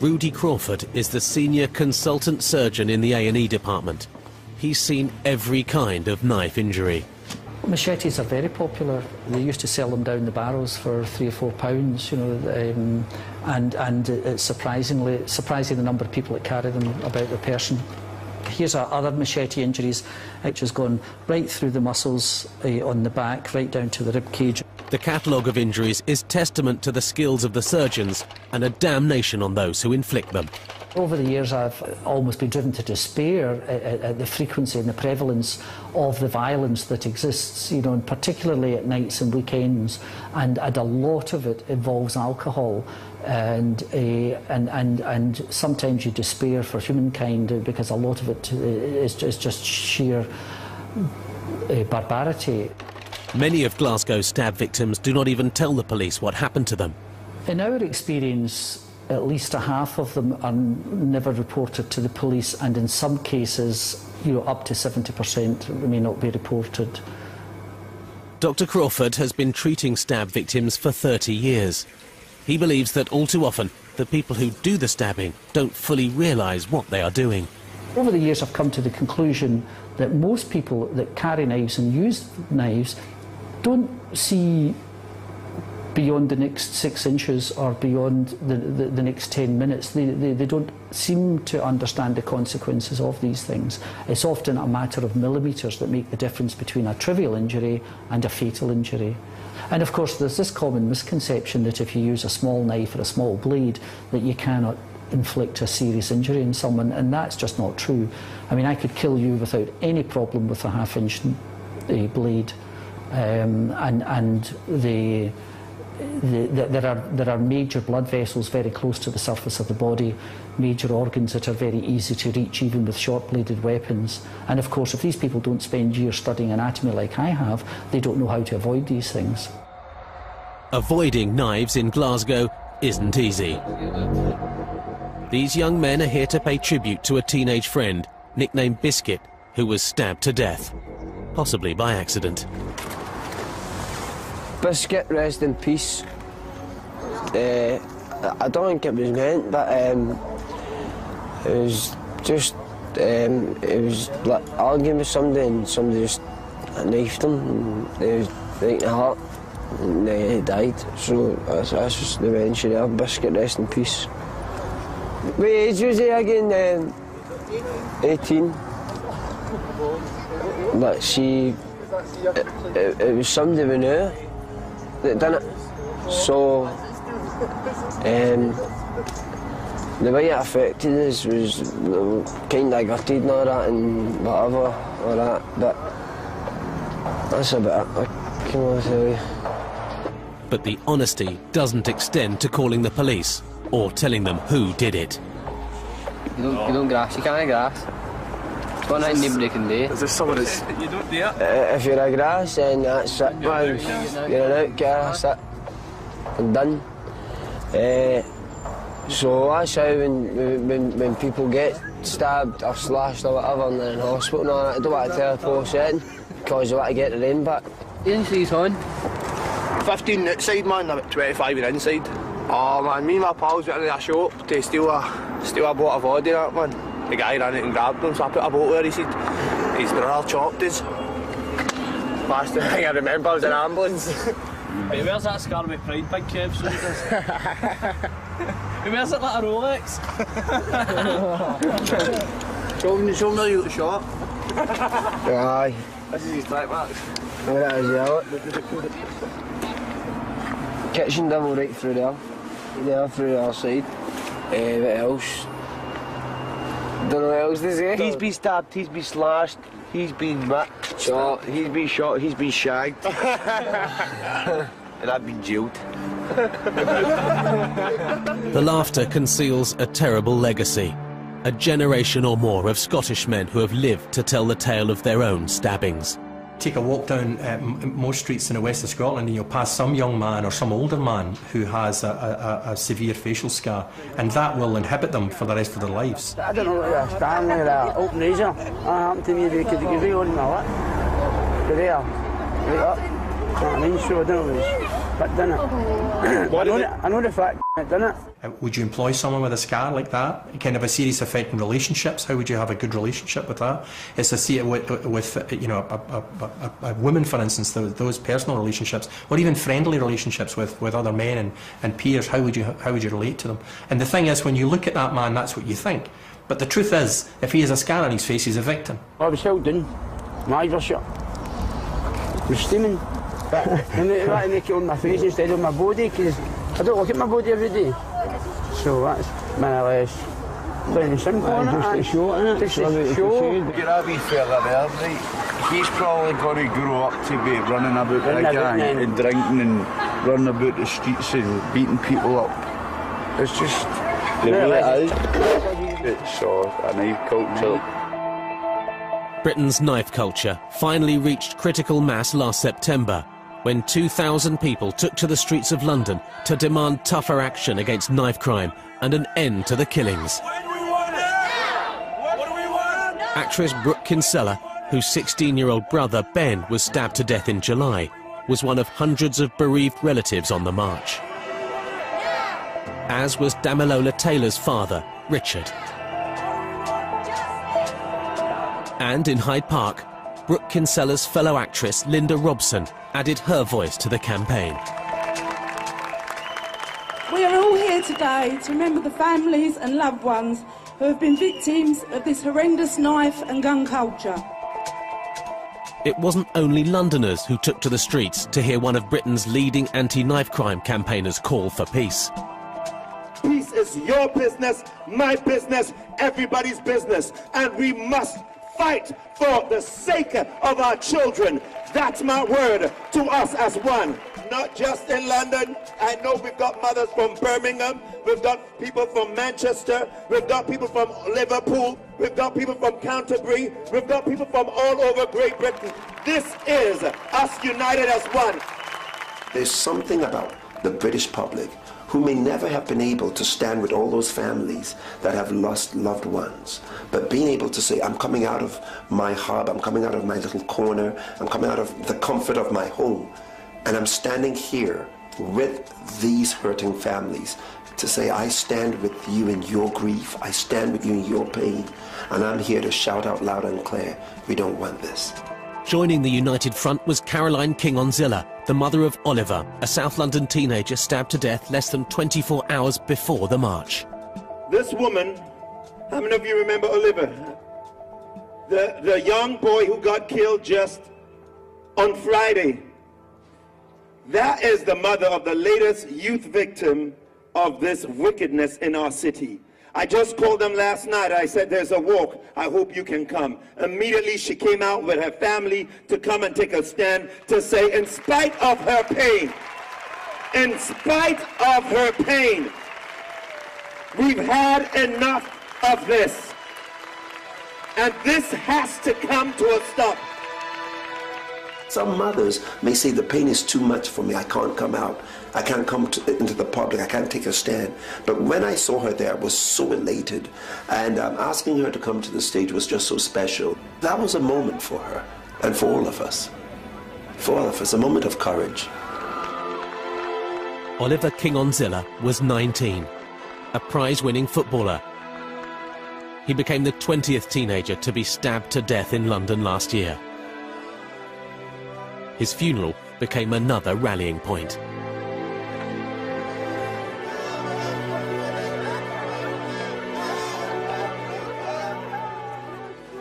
Rudy Crawford is the senior consultant surgeon in the A&E department. He's seen every kind of knife injury. Machetes are very popular. They used to sell them down the barrels for £3 or £4, you know, and it's surprising the number of people that carry them about their person. Here's our other machete injuries, which has gone right through the muscles on the back, right down to the rib cage. The catalogue of injuries is testament to the skills of the surgeons and a damnation on those who inflict them. Over the years, I've almost been driven to despair at the frequency and the prevalence of the violence that exists, you know, and particularly at nights and weekends, and a lot of it involves alcohol, and sometimes you despair for humankind because a lot of it is just sheer barbarity. Many of Glasgow's stab victims do not even tell the police what happened to them. In our experience, at least a half of them are never reported to the police, and in some cases, you know, up to 70% may not be reported. Dr. Crawford has been treating stab victims for 30 years. He believes that all too often, the people who do the stabbing don't fully realise what they are doing. Over the years, I've come to the conclusion that most people that carry knives and use knives don't see beyond the next 6 inches or beyond the next 10 minutes. They don't seem to understand the consequences of these things. It's often a matter of millimetres that make the difference between a trivial injury and a fatal injury. And of course there's this common misconception that if you use a small knife or a small blade that you cannot inflict a serious injury in someone, and that's just not true. I mean, I could kill you without any problem with a 1/2 inch blade, there are major blood vessels very close to the surface of the body, major organs that are very easy to reach even with short-bladed weapons. And of course, if these people don't spend years studying anatomy like I have, they don't know how to avoid these things. Avoiding knives in Glasgow isn't easy. These young men are here to pay tribute to a teenage friend, nicknamed Biscuit, who was stabbed to death, possibly by accident. Biscuit, rest in peace. I don't think it was meant, but it was just, it was like arguing with somebody and somebody just knifed him and he was right in the heart and he died. So that's just the mention there. Biscuit, rest in peace. What age was he again? 18. But she, it was somebody we knew that done it. So the way it affected us was kind of gutted and all that and whatever, all that, but that's about it, I can tell you. But the honesty doesn't extend to calling the police or telling them who did it. You don't grass, you can't grass. It's not anybody can do. Is this someone that's... You don't do it? If you're a grass, then that's it, man. You're an outcast, that's it. And done. So that's how when people get stabbed or slashed or whatever and they're in hospital and all that, I don't want to tell a post setting because they want to get their aim back. Inside's on. 15 outside, man, about 25 inside. Oh man, me and my pals went into a shop to steal a bottle of vodka, that man. The guy ran out and grabbed him, so I put a bottle there. He said his brother chopped us. Last thing I remember was an ambulance. Hey, where's that scar with Pride Big Kev? He wears it like a Rolex. Show me you shot. Aye. This is his track marks. That is yellow. Kitchen devil right through there. There through the other side. What else? Don't know what else to say. He's been stabbed, he's been slashed, he's been shot, he's been shot, he's been shagged. And I've been jailed. The laughter conceals a terrible legacy. A generation or more of Scottish men who have lived to tell the tale of their own stabbings. Take a walk down most streets in the west of Scotland and you'll pass some young man or some older man who has a severe facial scar, and that will inhibit them for the rest of their lives. I don't know what they're standing there, open razor. That happened to me, they could give me on my lip. They're there, right up. You know what I mean? So I don't know what it was. But done it. I know the fact it done it. Would you employ someone with a scar like that? Kind of a serious effect in relationships? How would you have a good relationship with that? It's a see with you know a woman, for instance, those personal relationships, or even friendly relationships with other men and peers. How would you relate to them? And the thing is, when you look at that man, that's what you think. But the truth is, if he has a scar on his face, he's a victim. I was held in. My eyes were shut. I was steaming. And they want to make it on my face instead of my body, because I don't look at my body every day. So that's more or less plain and simple. Just a show, isn't it? Just a show. Get a wee fella there, right? He's probably going to grow up to be running about with a gang and drinking and running about the streets and beating people up. It's just the way it is. It's a knife culture. Britain's knife culture finally reached critical mass last September when 2,000 people took to the streets of London to demand tougher action against knife crime and an end to the killings. Actress Brooke Kinsella, whose 16-year-old brother Ben was stabbed to death in July, was one of hundreds of bereaved relatives on the march. As was Damilola Taylor's father, Richard. And in Hyde Park, Brooke Kinsella's fellow actress Linda Robson added her voice to the campaign. We are all here today to remember the families and loved ones who have been victims of this horrendous knife and gun culture. It wasn't only Londoners who took to the streets to hear one of Britain's leading anti-knife crime campaigners call for peace. Peace is your business, my business, everybody's business, and we must fight for the sake of our children. That's my word to us as one. Not just in London. I know we've got mothers from Birmingham, we've got people from Manchester, we've got people from Liverpool, we've got people from Canterbury, we've got people from all over Great Britain. This is us united as one. There's something about the British public who may never have been able to stand with all those families that have lost loved ones, but being able to say, I'm coming out of my hub, I'm coming out of my little corner, I'm coming out of the comfort of my home, and I'm standing here with these hurting families to say, I stand with you in your grief, I stand with you in your pain, and I'm here to shout out loud and clear, we don't want this. Joining the United Front was Caroline King-Onzilla, the mother of Oliver, a South London teenager stabbed to death less than 24 hours before the march. This woman, how many of you remember Oliver? The young boy who got killed just on Friday. That is the mother of the latest youth victim of this wickedness in our city. I just called them last night. I said, there's a walk. I hope you can come. Immediately, she came out with her family to come and take a stand to say, in spite of her pain, in spite of her pain, we've had enough of this. And this has to come to a stop. Some mothers may say the pain is too much for me, I can't come out, I can't come into the public, I can't take a stand. But when I saw her there, I was so elated, and asking her to come to the stage was just so special. That was a moment for her, and for all of us. For all of us, a moment of courage. Oliver King-Onzilla was 19, a prize-winning footballer. He became the 20th teenager to be stabbed to death in London last year. His funeral became another rallying point.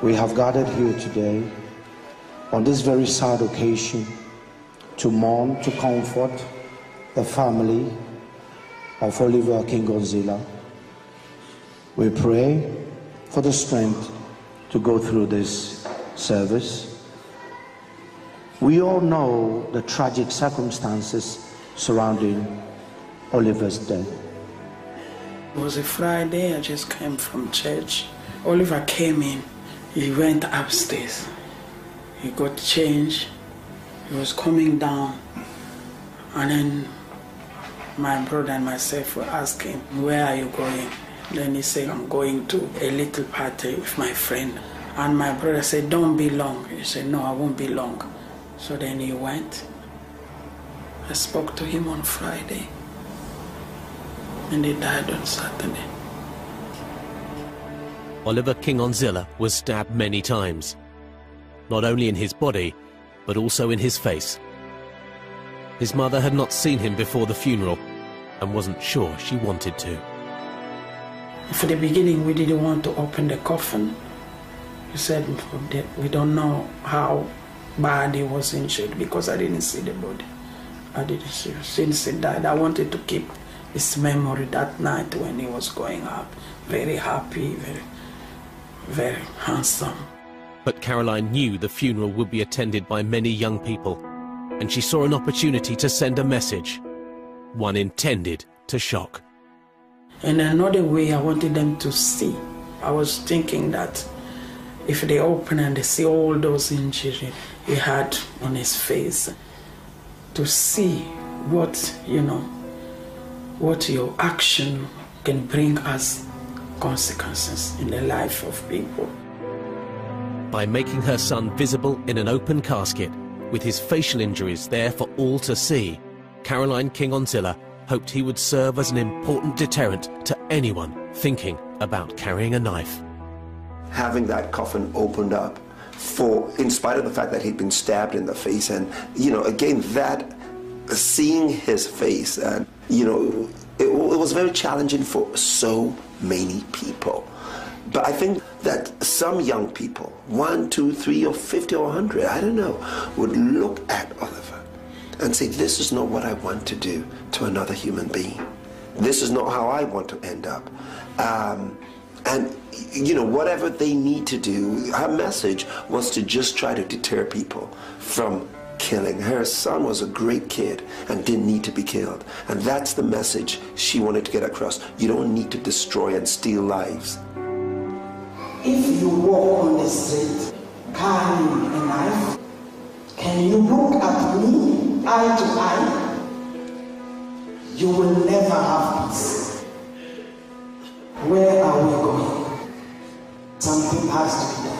We have gathered here today on this very sad occasion to mourn, to comfort the family of Oliver King-Onzilla. We pray for the strength to go through this service. We all know the tragic circumstances surrounding Oliver's death. It was a Friday, I just came from church. Oliver came in, he went upstairs. He got changed, he was coming down, and then my brother and myself were asking, where are you going? Then he said, I'm going to a little party with my friend. And my brother said, don't be long. He said, no, I won't be long. So then he went. I spoke to him on Friday, and he died on Saturday. Oliver King-Onzilla was stabbed many times, not only in his body, but also in his face. His mother had not seen him before the funeral and wasn't sure she wanted to. For the beginning, we didn't want to open the coffin. We said we don't know how bad he was injured because I didn't see the body. I didn't see him. Since he died, I wanted to keep his memory that night when he was going up. Very happy, very handsome. But Caroline knew the funeral would be attended by many young people, and she saw an opportunity to send a message, one intended to shock. In another way, I wanted them to see. I was thinking that if they open and they see all those injuries he had on his face, to see what, you know, what your action can bring as consequences in the life of people. By making her son visible in an open casket, with his facial injuries there for all to see, Caroline King-Onzilla hoped he would serve as an important deterrent to anyone thinking about carrying a knife. Having that coffin opened up, in spite of the fact that he'd been stabbed in the face, and, you know, again, that, seeing his face, and, you know, it was very challenging for so many people. But I think that some young people, 1, 2, 3, or 50 or 100, I don't know, would look at Oliver and say, this is not what I want to do to another human being. This is not how I want to end up. And, you know, whatever they need to do, her message was to just try to deter people from killing. Her son was a great kid and didn't need to be killed. And that's the message she wanted to get across. You don't need to destroy and steal lives. If you walk on the street carrying a knife, can you look at me eye to eye? You will never have peace. Where are we going? Something has to be done.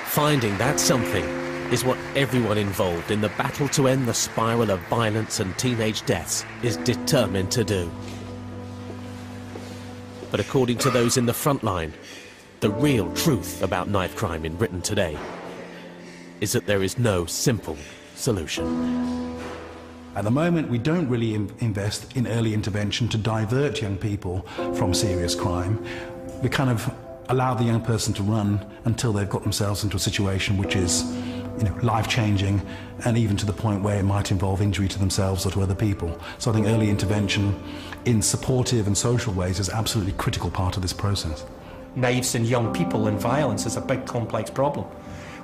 Finding that something is what everyone involved in the battle to end the spiral of violence and teenage deaths is determined to do. But according to those in the front line, the real truth about knife crime in Britain today is that there is no simple solution. At the moment, we don't really invest in early intervention to divert young people from serious crime. We kind of allow the young person to run until they've got themselves into a situation which is, you know, life-changing, and even to the point where it might involve injury to themselves or to other people. So I think early intervention in supportive and social ways is absolutely a critical part of this process. Knives and young people and violence is a big complex problem.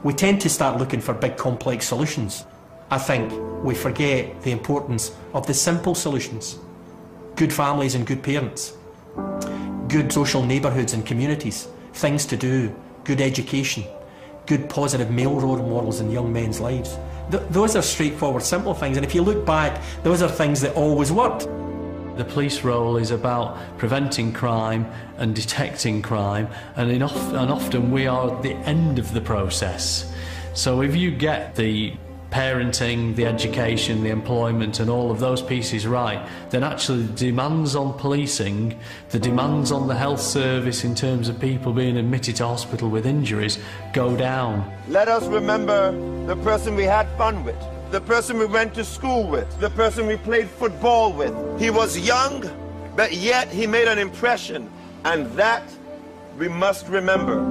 We tend to start looking for big complex solutions. I think we forget the importance of the simple solutions. Good families and good parents. Good social neighbourhoods and communities. Things to do. Good education. Good positive male role models in young men's lives. Those are straightforward, simple things, and if you look back, those are things that always worked. The police role is about preventing crime and detecting crime, and often we are at the end of the process. So if you get the parenting, the education, the employment and all of those pieces right, then actually the demands on policing, the demands on the health service in terms of people being admitted to hospital with injuries go down. Let us remember the person we had fun with, the person we went to school with, the person we played football with. He was young, but yet he made an impression, and that we must remember.